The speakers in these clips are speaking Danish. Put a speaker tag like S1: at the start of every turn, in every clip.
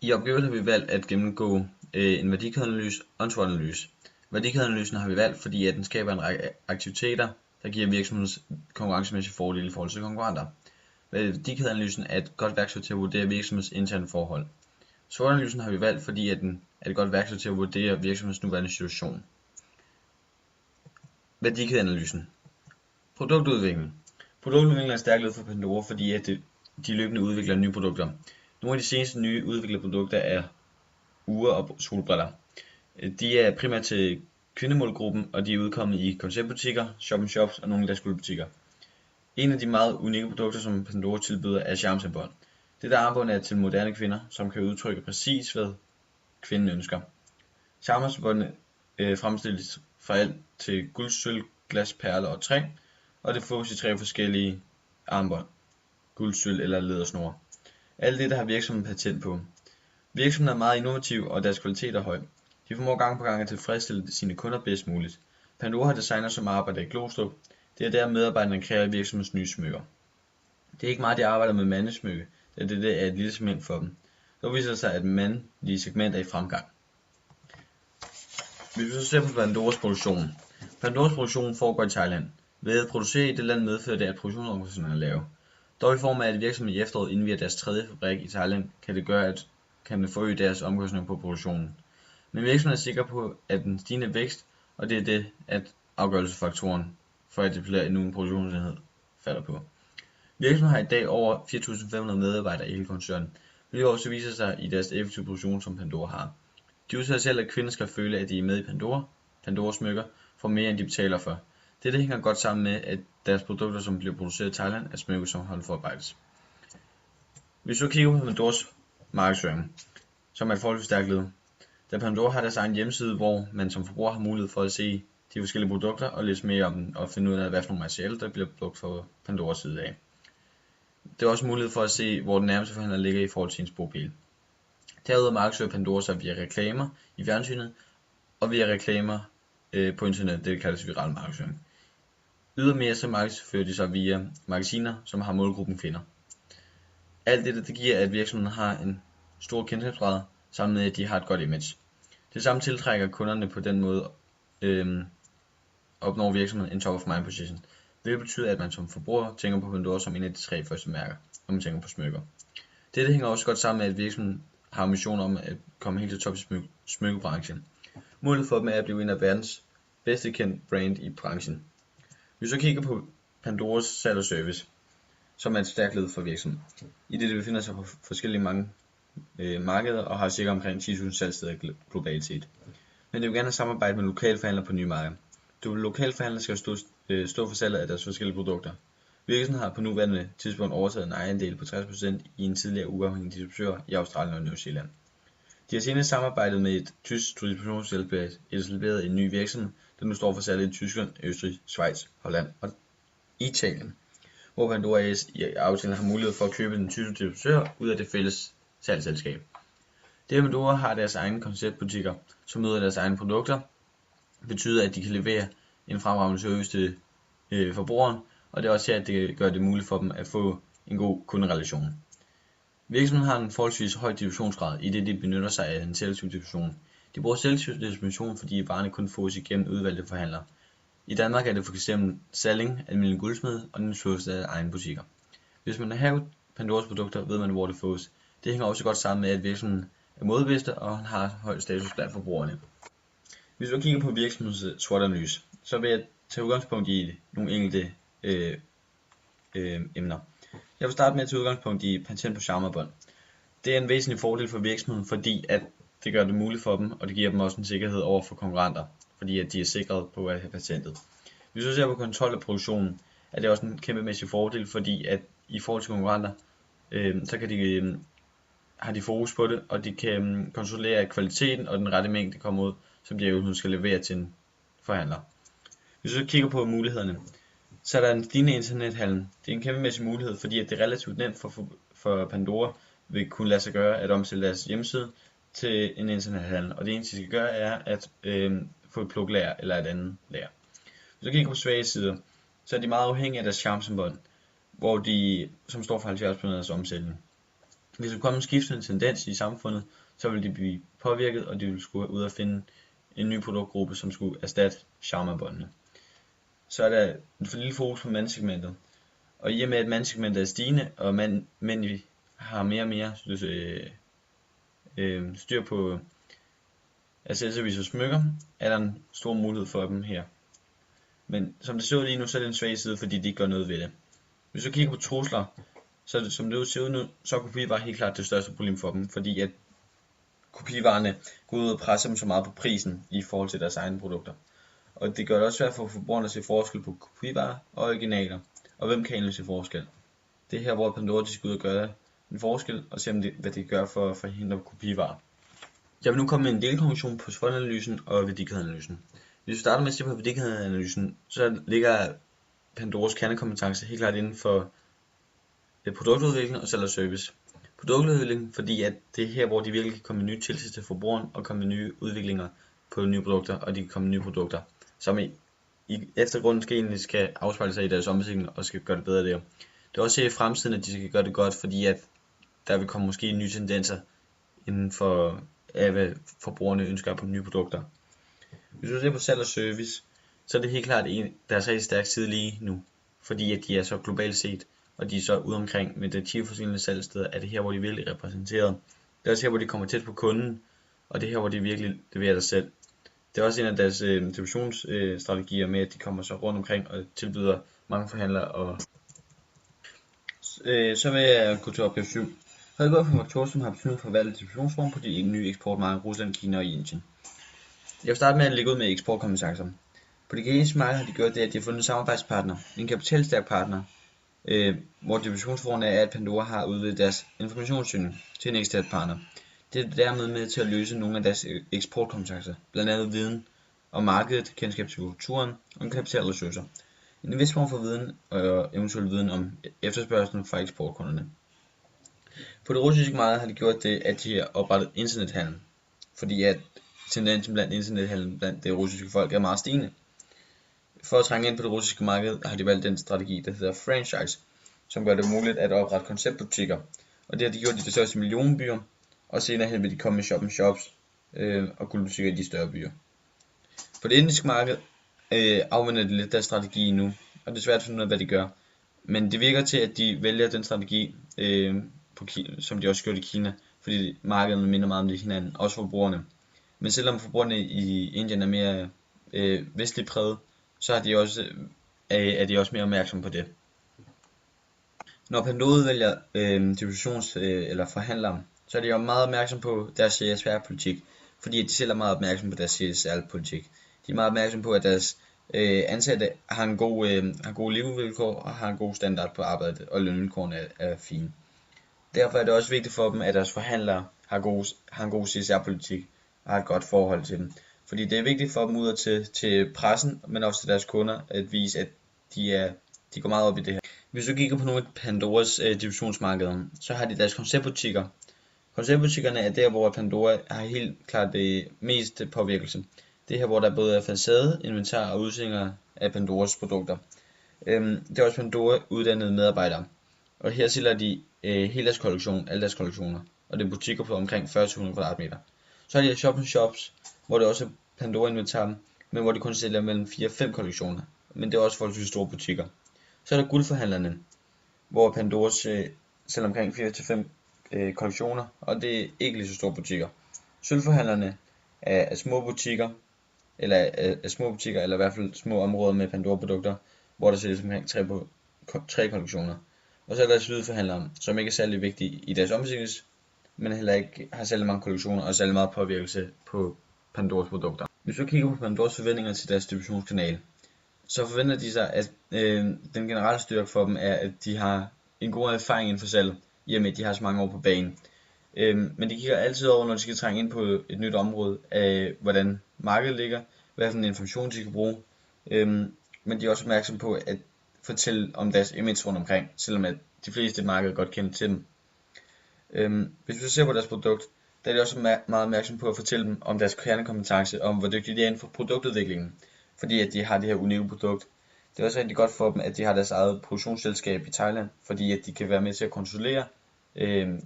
S1: I opgaven har vi valgt at gennemgå en værdikædeanalyse og en SWOT-analyse. Værdikædeanalysen har vi valgt, fordi at den skaber en række aktiviteter, der giver virksomhedens konkurrencemæssige fordele i forhold til konkurrenter. Værdikædeanalysen er et godt værktøj til at vurdere virksomhedens interne forhold. SWOT-analysen har vi valgt, fordi at den er et godt værktøj til at vurdere virksomhedens nuværende situation. Værdikædeanalysen. Produktudvikling. Produktudvikling er stærkt led for Pandora, fordi at de løbende udvikler nye produkter. Nogle af de seneste nye udviklede produkter er ure og solbriller. De er primært til kvindemålgruppen, og de er udkommet i konceptbutikker, shop-in-shops og nogle lastbilbutikker. En af de meget unikke produkter, som Pandora tilbyder, er charmsambånd. Dette armbånd er til moderne kvinder, som kan udtrykke præcis, hvad kvinden ønsker. Charmsambåndene fremstilles fra alt til guld, sølv, glas, perler og træ, og det fås i 3 forskellige armbånd: guld, sølv eller lædersnore. Alt det har virksomheden patent på. Virksomheden er meget innovativ, og deres kvalitet er høj. De formår gang på gang at tilfredsstille sine kunder bedst muligt. Pandora har designer, som arbejder i Glostrup. Det er der medarbejderne kreerer virksomhedens nye smykker. Det er ikke meget, de arbejder med mandesmykke, da det er et lille segment for dem. Så viser det sig, at mandlige segment er i fremgang. Hvis vi så ser på Pandoras produktion. Pandoras produktion foregår i Thailand. Ved at producere i det land medfører det, at produktionsomkostningerne er lave. Dog i form af, at virksomheden i efteråret indvier deres 3. fabrik i Thailand, kan det forøge deres omkostninger på produktionen. Men virksomheden er sikker på, at den stigende vækst, og det er det, at afgørelsesfaktoren for at etablere en ny produktionsenhed falder på. Virksomheden har i dag over 4.500 medarbejdere i hele koncernen, hvilket også viser sig i deres effektive produktion, som Pandora har. De udtaler selv, at kvinder skal føle, at de er med i Pandoras smykker, for mere end de betaler for. Dette hænger godt sammen med, at deres produkter, som bliver produceret i Thailand, er smykker, som håndforarbejdes. Hvis vi kigger på Pandoras markedsføring, som er et forholdsvis stærkt led. Da Pandora har deres egen hjemmeside, hvor man som forbruger har mulighed for at se de forskellige produkter og læse mere om dem og finde ud af, hvad for nogle materialer, der bliver brugt fra Pandoras side af. Det er også mulighed for at se, hvor den nærmeste forhandler ligger i forhold til ens bobil. Derudover markedsfører Pandora sig via reklamer i fjernsynet og via reklamer på internet, det kaldes viral markedsføring. Ydermere så markedsfører de sig via magasiner, som har målgruppen kvinder. Alt det giver, at virksomheden har en stor kendskabsgrad, sammen med at de har et godt image. Det samme tiltrækker kunderne. På den måde opnår virksomheden en top of mind position. Det betyder, at man som forbruger tænker på Pandora som en af de 3 første mærker, når man tænker på smykker. Dette hænger også godt sammen med, at virksomheden har ambitioner om at komme helt til top i smykkebranchen. Målet for dem er at blive en af verdens bedste kendt brand i branchen. Hvis vi så kigger på Pandoras salg og service, som er et stærkt led for virksomheden, i det befinder sig på forskellige mange markeder og har cirka omkring 10.000 salgssteder globalt set. Men det vil gerne samarbejde med lokale forhandlere på nye markeder. Lokale forhandlere skal stå for salget af deres forskellige produkter. Virksomheden har på nuværende tidspunkt overtaget en ejendel på 60% i en tidligere uafhængig distributør i Australien og New Zealand. De har senere samarbejdet med et tysk distributionsselskab etableret en ny virksomhed, der nu står for salget i Tyskland, Østrig, Schweiz, Holland og Italien, hvor Pandora AS i aftalen har mulighed for at købe den tyske distributør ud af det fælles salgsselskab. Det at Pandora har deres egne konceptbutikker, som møder deres egne produkter, betyder, at de kan levere en fremragende service til forbrugeren, og det er også her, at det gør det muligt for dem at få en god kunderelation. Virksomheden har en forholdsvis høj distributionsgrad, i det de benytter sig af en selektiv distribution. De bruger selektiv distribution, fordi varerne kun fås igennem udvalgte forhandlere. I Danmark er det for eksempel Salling, Almindelig Guldsmed og den fås af egne butikker. Hvis man har Pandoras produkter, ved man hvor det fås. Det hænger også godt sammen med, at virksomheden er modbevidste og har høj status blandt forbrugerne. Hvis vi kigger på virksomhedens SWOT-analyse, så vil jeg tage udgangspunkt i nogle enkelte emner. Jeg vil starte med at tage udgangspunkt i patent på charmebånd. Det er en væsentlig fordel for virksomheden, fordi at det gør det muligt for dem, og det giver dem også en sikkerhed over for konkurrenter, fordi at de er sikret på at have patentet. Hvis vi ser på kontrol af produktionen, er det også en kæmpemæssig fordel, fordi at i forhold til konkurrenter, så kan har de fokus på det, og de kan kontrollere kvaliteten og den rette mængde kommer ud, som de skal levere til en forhandler. Hvis vi så kigger på mulighederne, så er der en stigende internethandel. Det er en kæmpemæssig mulighed, fordi at det er relativt nemt for Pandora vil kunne lade sig gøre at omstille deres hjemmeside til en internethandel. Og det eneste, de skal gøre, er at få et pluglager eller et andet lager. Hvis vi kigger på svage sider, så er de meget afhængige af deres charmsambånd, som står for 70% af deres omsætning. Hvis der kommer en skiftende tendens i samfundet, så vil de blive påvirket, og de vil skulle ud og finde en ny produktgruppe, som skulle erstatte Sharma-båndene. Så er der en for lille fokus på mandsegmentet. Og i og med at mandsegmentet er stigende, og mænd har mere og mere styr på accessories og smykker, er der en stor mulighed for dem her. Men som det ser ud lige nu, så er det en svag side, fordi de ikke gør noget ved det. Hvis du kigger på trusler, så er det, som det ser ud nu, så er kopivarer helt klart det største problem for dem, fordi at kopivarerne går ud og presser dem så meget på prisen i forhold til deres egne produkter. Og det gør det også svært for forbrugerne at se forskel på kopivarer og originaler, og hvem kan egentlig se forskel. Det er her, hvor Pandora skal ud og gøre en forskel, og se hvad de gør for at forhindre kopivarer. Jeg vil nu komme med en delkonklusion på SWOT-analysen og værdikædeanalysen. Hvis vi starter med at se på værdikædeanalysen, så ligger Pandoras kernekompetence helt klart inden for produktudvikling og salg og service. Produktudvikling, fordi at det er her, hvor de virkelig kan komme med nye tiltag til forbrugeren og komme med nye udviklinger på nye produkter, og de kan komme med nye produkter, som i eftergrunden skal afspejle sig i deres omsætning og skal gøre det bedre der. Det er også her i fremtiden, at de skal gøre det godt, fordi at der vil komme måske nye tendenser inden for hvad forbrugerne ønsker på nye produkter. Hvis du ser på salg og service, så er det helt klart deres rigtig stærk side lige nu, fordi at de er så globalt set, og de er så ude omkring med de 10 forskellige salgssteder, er det her, hvor de virkelig er repræsenteret. Det er også her, hvor de kommer tæt på kunden, og det er her, hvor de virkelig leverer sig selv. Det er også en af deres distributionsstrategier med, at de kommer så rundt omkring og tilbyder mange forhandlere. Og så vil jeg gå til opgave 7. Redegør for faktorer, som har betydning for valget af distributionsform på de nye eksportmarkeder Rusland, Kina og Indien. Jeg vil starte med at lægge ud med eksportkompetencer. På det kinesiske marked har de gjort det, at de har fundet en samarbejdspartner, en kapitalstærk partner, hvor distributionsformen er, at Pandora har udvidet deres informationssøgning til en ekstern partner. Det er dermed med til at løse nogle af deres eksportkompetencer, blandt andet viden om markedet, kendskab til kulturen og kapitalressourcer. En vis form for viden og eventuel viden om efterspørgslen fra eksportkunderne. På det russiske marked har de gjort det, at de har oprettet internethandel, fordi at tendensen blandt internethandel blandt det russiske folk er meget stigende. For at trænge ind på det russiske marked har de valgt den strategi, der hedder franchise, som gør det muligt at oprette konceptbutikker. Og det har de gjort i de største millionbyer, og senere hen vil de komme med shop-in-shops og guldbutikker i de større byer. På det indiske marked afvender de lidt deres strategi nu, og det er svært at finde ud af, hvad de gør. Men det virker til, at de vælger den strategi, som de også gjorde i Kina, fordi markederne minder meget om det hinanden, også forbrugerne. Men selvom forbrugerne i Indien er mere vestligt præget, så er de også mere opmærksomme på det. Når Pandora vælger eller forhandlere, så er de jo meget opmærksomme på deres CSR-politik, fordi de selv er meget opmærksomme på deres CSR-politik. De er meget opmærksomme på, at deres ansatte har gode levevilkår og har en god standard på arbejdet, og lønvilkårene er fine. Derfor er det også vigtigt for dem, at deres forhandlere har en god CSR-politik og har et godt forhold til dem. Fordi det er vigtigt for dem ud til pressen, men også til deres kunder, at vise, at de går meget op i det her. Hvis du kigger på nogle af Pandoras divisionsmarkeder, så har de deres konceptbutikker. Konceptbutikkerne er der, hvor Pandora har helt klart det mest påvirkelse. Det er her, hvor der både er facade, inventar og udstillinger af Pandoras produkter. Det er også Pandora uddannede medarbejdere. Og her sælger de hele deres kollektion, alle deres kollektioner. Og det er butikker på omkring 40.000 kvadratmeter. Så har de shop-in-shops, hvor det også er Pandora inventar, men hvor de kun sælger mellem 4 og 5 kollektioner. Men det er også forholdsvis store butikker. Så er der guldforhandlerne, hvor Pandora sælger omkring 4 til 5 kollektioner, og det er ikke lige så store butikker. Sølvforhandlerne er små butikker, eller i hvert fald små områder med Pandora-produkter, hvor der sælges omkring 3 kollektioner. Og så er der hvidforhandlere, som ikke er særlig vigtige i deres omsætning, men heller ikke har særlig mange kollektioner og særlig meget påvirkelse på Pandoras produkter. Hvis du kigger på Pandoras forventninger til deres distributionskanal, så forventer de sig, at den generelle styrke for dem er, at de har en god erfaring inden for salg, i og med at de har så mange år på banen. Men de kigger altid over, når de skal trænge ind på et nyt område, af hvordan markedet ligger, hvad for en information de kan bruge. Men de er også opmærksomme på at fortælle om deres image rundt omkring, selvom at de fleste markeder godt kender til dem. Hvis vi ser på deres produkt, der er de også meget opmærksomme på at fortælle dem om deres kernekompetence, om hvor dygtige de er inden for produktudviklingen, fordi at de har det her unikke produkt. Det er også rigtig godt for dem, at de har deres eget produktionsselskab i Thailand, fordi at de kan være med til at kontrollere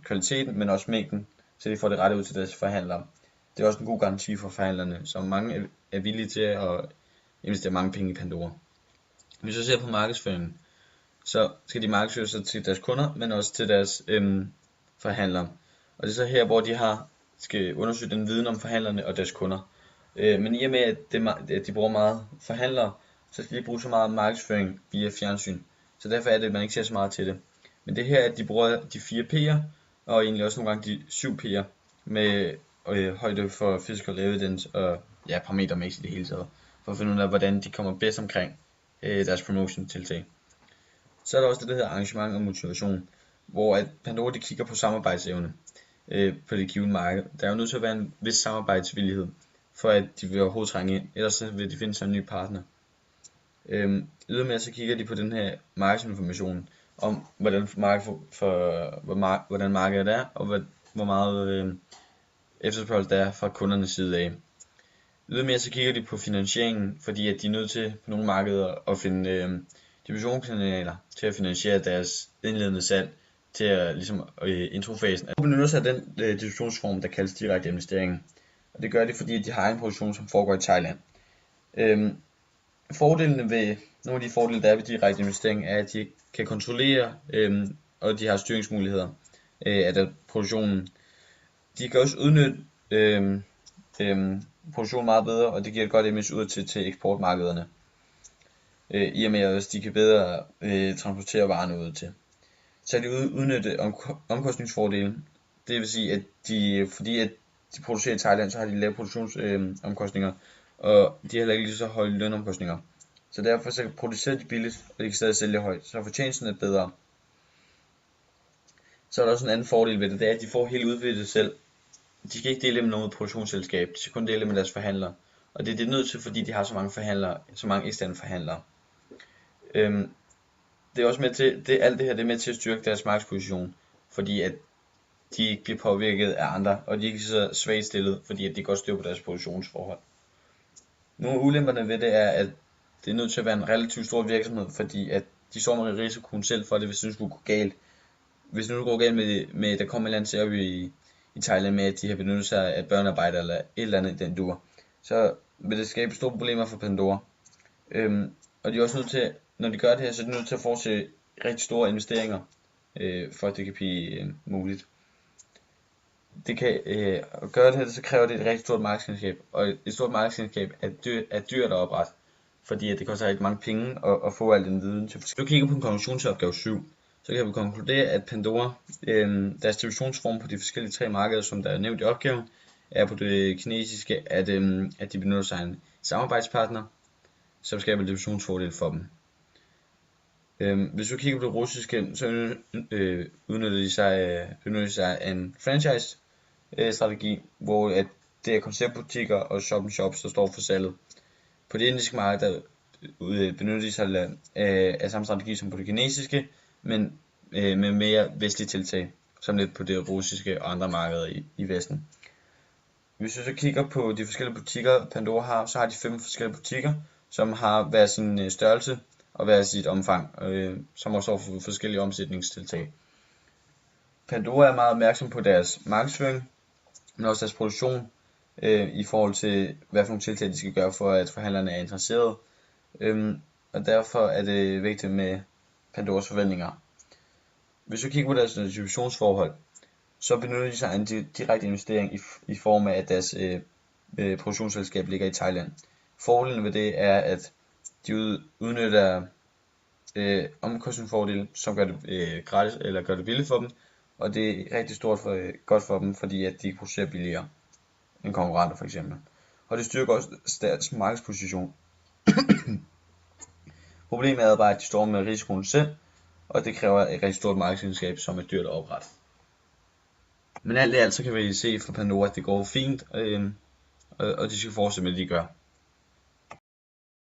S1: kvaliteten, men også mængden, så de får det rette ud til deres forhandlere. Det er også en god garanti for forhandlerne, så mange er villige til at investere mange penge i Pandora. Hvis vi ser på markedsføringen, så skal de markedsføre sig til deres kunder, men også til deres forhandlere. Og det er så her, hvor skal undersøge den viden om forhandlerne og deres kunder. Men i og med, at de bruger meget forhandlere, så skal de bruge så meget markedsføring via fjernsyn. Så derfor er det, at man ikke ser så meget til det. Men det her er, at de bruger de 4 P'er, og egentlig også nogle gange de 7 P'er, med højde for physical evidence og parametermæssigt i det hele taget, for at finde ud af, hvordan de kommer bedst omkring deres promotion-tiltag. Så er der også det, der hedder arrangement og motivation, hvor at Pandora de kigger på samarbejdsevne på det givne marked. Der er jo nødt til at være en vis samarbejdsvillighed, for at de vil overhovedet trænge ind, ellers vil de finde sig en ny partner. Ydermere så kigger de på den her markedsinformation om, hvordan markedet er, og hvor meget efterspørgsel der er fra kundernes side af. Ydermere så kigger de på finansieringen, fordi at de er nødt til på nogle markeder at finde distributionskanaler til at finansiere deres indledende salg til at introfasen. De benytter sig af den distributionsform, der kaldes direkte investering. Og det gør de, fordi de har en produktion, som foregår i Thailand. Nogle af de fordele, der er ved direkte investering, er, at de kan kontrollere, og de har styringsmuligheder af produktionen. De kan også udnytte produktionen meget bedre, og det giver et godt image ud til eksportmarkederne. I og med at de kan bedre transportere varerne ud til. Så kan de udnytte omkostningsfordele. Det vil sige, at fordi at de producerer i Thailand, så har de lave produktionsomkostninger, og de har heller ikke lige så høje lønomkostninger. Så derfor så producerer de billigt, og de kan stadig sælge højt, så fortjenesten er bedre. Så er der også en anden fordel ved det, det er, at de får hele udbyttet selv. De skal ikke dele med noget produktionsselskab, de skal kun dele med deres forhandlere. Og det er nødt til, fordi de har så mange forhandlere, så mange eksterne forhandlere. Det er også med til, alt det her det er med til at styrke deres markedsposition, fordi at de ikke bliver påvirket af andre, og de er ikke så svagt stillet, fordi at de godt styr på deres positionsforhold. Nogle af ulemperne ved det er, at det er nødt til at være en relativt stor virksomhed, fordi at de står med risikoen selv for det, hvis det skulle gå galt. Hvis nu det går galt med der kommer et eller andet serie i Thailand med, at de har benyttet sig af børnearbejde eller et eller andet i den dur, så vil det skabe store problemer for Pandora. Og de er også nødt til, når de gør det her, så er de nødt til at fortsætte rigtig store investeringer, for at det kan blive muligt. Det kan gøre det her, så kræver det et rigtig stort markedsselskab, og et stort markedsselskab er dyrt at oprette, fordi at det koster rigtig mange penge at få al den viden til. Hvis du kigger på en konklusion til opgave 7, så kan vi konkludere, at Pandora, deres distributionsform på de forskellige 3 markeder, som der er nævnt i opgaven, er på det kinesiske, at de benytter sig af en samarbejdspartner, som skaber distributionsfordel for dem. Hvis du kigger på det russiske, så udnytter de sig af en franchise-strategi, hvor at det er konceptbutikker og shop-in-shops, der står for salget. På det indiske marked benytter de sig af samme strategi som på det kinesiske, men med mere vestlige tiltag, som lidt på det russiske og andre markeder i Vesten. Hvis vi så kigger på de forskellige butikker, Pandora har, så har de 5 forskellige butikker, som har hver sin størrelse og hver sit omfang, som også har forskellige omsætningstiltag. Pandora er meget opmærksom på deres markedsføring, men også deres produktion, i forhold til, hvad for nogle tiltag de skal gøre for, at forhandlerne er interesserede. Og derfor er det vigtigt med Pandoras forventninger. Hvis vi kigger på deres distributionsforhold, så benytter de sig af en direkte investering i form af, at deres produktionsselskab ligger i Thailand. Fordelen ved det er, at de udnytter omkostningsfordele, som gør det gratis eller gør det billigt for dem, og det er rigtig godt for dem, fordi at de producerer billigere end konkurrenter for eksempel. Og det styrker også deres markedsposition. Problemet er bare, at de står med risikoen selv, og det kræver et rigtig stort markedsselskab, som er dyrt at oprette. Men alt i alt så kan vi se fra Pandora, at det går fint, og de skal fortsætte med det, de gør.